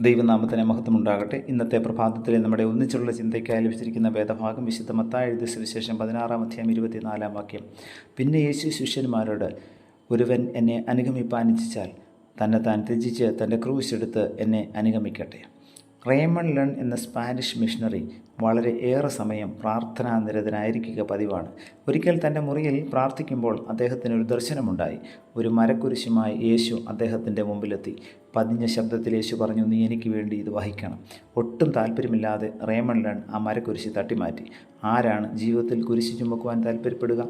ദൈവനാമത്തിന് മഹത്വമുണ്ടാകട്ടെ. ഇന്നത്തെ പ്രഭാതത്തിലെ നമ്മുടെ ഒന്നിച്ചുള്ള ചിന്തയ്ക്കായി ലഭിച്ചിരിക്കുന്ന വേദഭാഗം വിശുദ്ധ മത്തായി എഴുതിയ സുവിശേഷം 16-ാം അധ്യായം 24-ാം വാക്യം. പിന്നെ യേശു ശിഷ്യന്മാരോട്, ഒരുവൻ എന്നെ അനുഗമിപ്പാൻ ഇച്ഛിച്ചാൽ തന്നെത്താൻ ത്യജിച്ച് തൻ്റെ ക്രൂശ് എടുത്ത് എന്നെ അനുഗമിക്കട്ടെ. റേമൺ ലെൺ എന്ന സ്പാനിഷ് മിഷണറി വളരെ ഏറെ സമയം പ്രാർത്ഥനാനിരതനായിരിക്കുക പതിവാണ്. ഒരിക്കൽ തൻ്റെ മുറിയിൽ പ്രാർത്ഥിക്കുമ്പോൾ അദ്ദേഹത്തിനൊരു ദർശനമുണ്ടായി. ഒരു മരക്കുരിശുമായി യേശു അദ്ദേഹത്തിൻ്റെ മുമ്പിലെത്തി. പതിഞ്ഞ ശബ്ദത്തിൽ യേശു പറഞ്ഞു, നീ എനിക്ക് വേണ്ടി ഇത് വഹിക്കണം. ഒട്ടും താല്പര്യമില്ലാതെ റേമൺ ലെൺ ആ മരക്കുരിശ് തട്ടിമാറ്റി. ആരാണ് ജീവിതത്തിൽ കുരിശ് ചുമക്കുവാൻ താല്പര്യപ്പെടുക?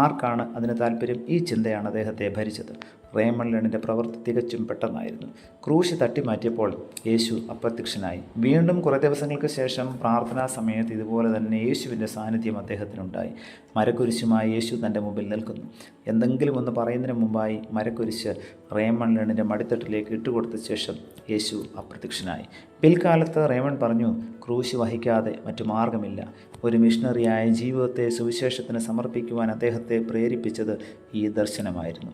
ആർക്കാണ് അതിന് താല്പര്യം? ഈ ചിന്തയാണ് അദ്ദേഹത്തെ ഭരിച്ചത്. റേമൺ ലെണിൻ്റെ പ്രവൃത്തി തികച്ചും പെട്ടെന്നായിരുന്നു. ക്രൂശ് തട്ടിമാറ്റിയപ്പോൾ യേശു അപ്രത്യക്ഷനായി. വീണ്ടും കുറേ ദിവസങ്ങൾക്ക് ശേഷം പ്രാർത്ഥനാ സമയത്ത് ഇതുപോലെ തന്നെ യേശുവിൻ്റെ സാന്നിധ്യം അദ്ദേഹത്തിനുണ്ടായി. മരക്കുരിശുമായി യേശു തൻ്റെ മുമ്പിൽ നിൽക്കുന്നു. എന്തെങ്കിലും ഒന്ന് പറയുന്നതിന് മുമ്പായി മരക്കുരിശ് റേമൺ ലെണിൻ്റെ മടിത്തട്ടിലേക്ക് ഇട്ടുകൊടുത്ത ശേഷം യേശു അപ്രത്യക്ഷനായി. പിൽക്കാലത്ത് റേമൺ പറഞ്ഞു, ക്രൂശ് വഹിക്കാതെ മറ്റു മാർഗമില്ല. ഒരു മിഷണറിയായ ജീവിതത്തെ സുവിശേഷത്തിന് സമർപ്പിക്കുവാൻ അദ്ദേഹത്തെ പ്രേരിപ്പിച്ചത് ഈ ദർശനമായിരുന്നു.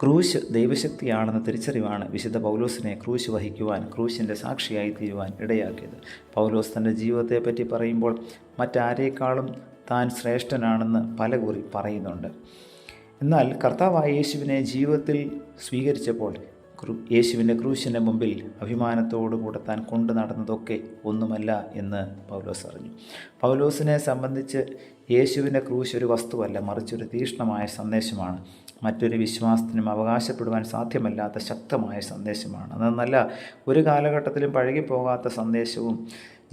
ക്രൂശ് ദൈവശക്തിയാണെന്ന തിരിച്ചറിവാണ് വിശുദ്ധ പൗലോസിനെ ക്രൂശ് വഹിക്കുവാൻ, ക്രൂശിൻ്റെ സാക്ഷിയായി തീരുവാൻ ഇടയാക്കിയത്. പൗലോസ് തൻ്റെ ജീവിതത്തെപ്പറ്റി പറയുമ്പോൾ മറ്റാരേക്കാളും താൻ ശ്രേഷ്ഠനാണെന്ന് പലകുറി പറയുന്നുണ്ട്. എന്നാൽ കർത്താവായ യേശുവിനെ ജീവിതത്തിൽ സ്വീകരിച്ചപ്പോൾ യേശുവിൻ്റെ ക്രൂശിൻ്റെ മുമ്പിൽ അഭിമാനത്തോടുകൂടെ താൻ കൊണ്ടു നടന്നതൊക്കെ ഒന്നുമല്ല എന്ന് പൗലോസ് അറിഞ്ഞു. പൗലോസിനെ സംബന്ധിച്ച് യേശുവിൻ്റെ ക്രൂശ് ഒരു വസ്തുവല്ല, മറിച്ചൊരു തീക്ഷ്ണമായ സന്ദേശമാണ്. മറ്റൊരു വിശ്വാസത്തിനും അവകാശപ്പെടുവാൻ സാധ്യമല്ലാത്ത ശക്തമായ സന്ദേശമാണ്. അതെന്നല്ല, ഒരു കാലഘട്ടത്തിലും പഴകിപ്പോകാത്ത സന്ദേശവും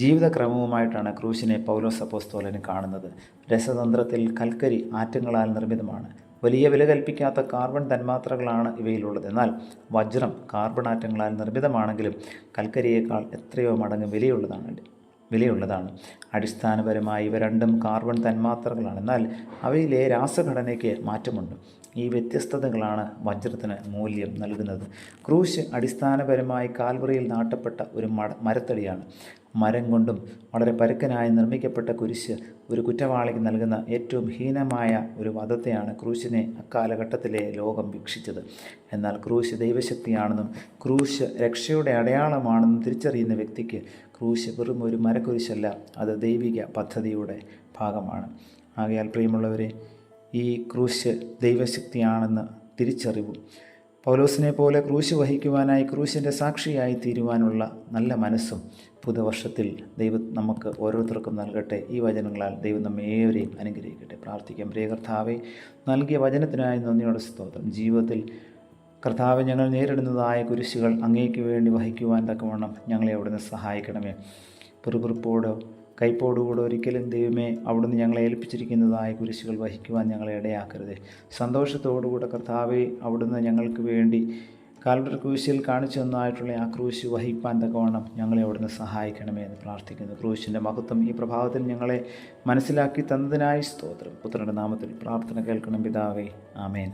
ജീവിതക്രമവുമായിട്ടാണ് ക്രൂശിനെ പൗലോസ് അപ്പോസ്തലൻ കാണുന്നത്. രസതന്ത്രത്തിൽ കൽക്കരി ആറ്റങ്ങളാൽ നിർമ്മിതമാണ്. വലിയ വില കൽപ്പിക്കാത്ത കാർബൺ തന്മാത്രകളാണ് ഇവയിലുള്ളത്. എന്നാൽ വജ്രം കാർബൺ ആറ്റങ്ങളാൽ നിർമ്മിതമാണെങ്കിലും കൽക്കരിയേക്കാൾ എത്രയോ മടങ്ങ് വിലയുള്ളതാണ്. അടിസ്ഥാനപരമായി ഇവ രണ്ടും കാർബൺ തന്മാത്രകളാണ്. എന്നാൽ അവയിലെ രാസഘടനയ്ക്ക് മാറ്റമുണ്ട്. ഈ വ്യത്യസ്തതകളാണ് വജ്രത്തിന് മൂല്യം നൽകുന്നത്. ക്രൂശ് അടിസ്ഥാനപരമായി കാൽവറിയിൽ നാട്ടപ്പെട്ട ഒരു മരത്തടിയാണ്. മരം കൊണ്ടും വളരെ പരുക്കനായി നിർമ്മിക്കപ്പെട്ട കുരിശ് ഒരു കുറ്റവാളിക്ക് നൽകുന്ന ഏറ്റവും ഹീനമായ ഒരു വധത്തെയാണ് ക്രൂശിനെ അക്കാലഘട്ടത്തിലെ ലോകം വീക്ഷിച്ചത്. എന്നാൽ ക്രൂശ് ദൈവശക്തിയാണെന്നും ക്രൂശ് രക്ഷയുടെ അടയാളമാണെന്നും തിരിച്ചറിയുന്ന വ്യക്തിക്ക് ക്രൂശ് വെറും ഒരു മരക്കുരിശല്ല, അത് ദൈവിക പദ്ധതിയുടെ ഭാഗമാണ്. ആകയാൽ പ്രിയമുള്ളവരെ, ഈ ക്രൂശ് ദൈവശക്തിയാണെന്ന് തിരിച്ചറിവും പൗലോസിനെ പോലെ ക്രൂശ് വഹിക്കുവാനായി ക്രൂശിൻ്റെ സാക്ഷിയായി തീരുവാനുള്ള നല്ല മനസ്സും പുതുവർഷത്തിൽ ദൈവം നമുക്ക് ഓരോരുത്തർക്കും നൽകട്ടെ. ഈ വചനങ്ങളാൽ ദൈവം നമ്മെ ഏവരെയും അനുഗ്രഹിക്കട്ടെ. പ്രാർത്ഥിക്കാം. പ്രിയ കർത്താവേ, നൽകിയ വചനത്തിനായി നന്ദിയോടെ സ്തോത്രം. ജീവിതത്തിൽ കർത്താവെ, ഞങ്ങൾ നേരിടുന്നതായ കുരിശുകൾ അങ്ങേക്ക് വേണ്ടി വഹിക്കുവാൻ തക്കവണ്ണം ഞങ്ങളെ അവിടുന്ന് സഹായിക്കണമേ. പിറുപിറുപ്പോടോ കൈപ്പോടുകൂടെ ഒരിക്കലും ദൈവമേ അവിടുന്ന് ഞങ്ങളെ ഏൽപ്പിച്ചിരിക്കുന്നതായ കുരിശുകൾ വഹിക്കുവാൻ ഞങ്ങളെ ഇടയാക്കരുതേ. സന്തോഷത്തോടുകൂടെ കർത്താവെ, അവിടുന്ന് ഞങ്ങൾക്ക് വേണ്ടി കാൽവരി ക്രൂശിൽ കാണിച്ചു തന്നതായിട്ടുള്ള ആ ക്രൂശ് വഹിപ്പാൻ തക്കവണ്ണം ഞങ്ങളെ അവിടുന്ന് സഹായിക്കണമേ എന്ന് പ്രാർത്ഥിക്കുന്നു. ക്രൂശിൻ്റെ മഹത്വം ഈ പ്രഭാതത്തിൽ ഞങ്ങളെ മനസ്സിലാക്കി തന്നതിനായി സ്തോത്രം. പുത്രൻ്റെ നാമത്തിൽ പ്രാർത്ഥന കേൾക്കണം പിതാവേ. ആമേൻ.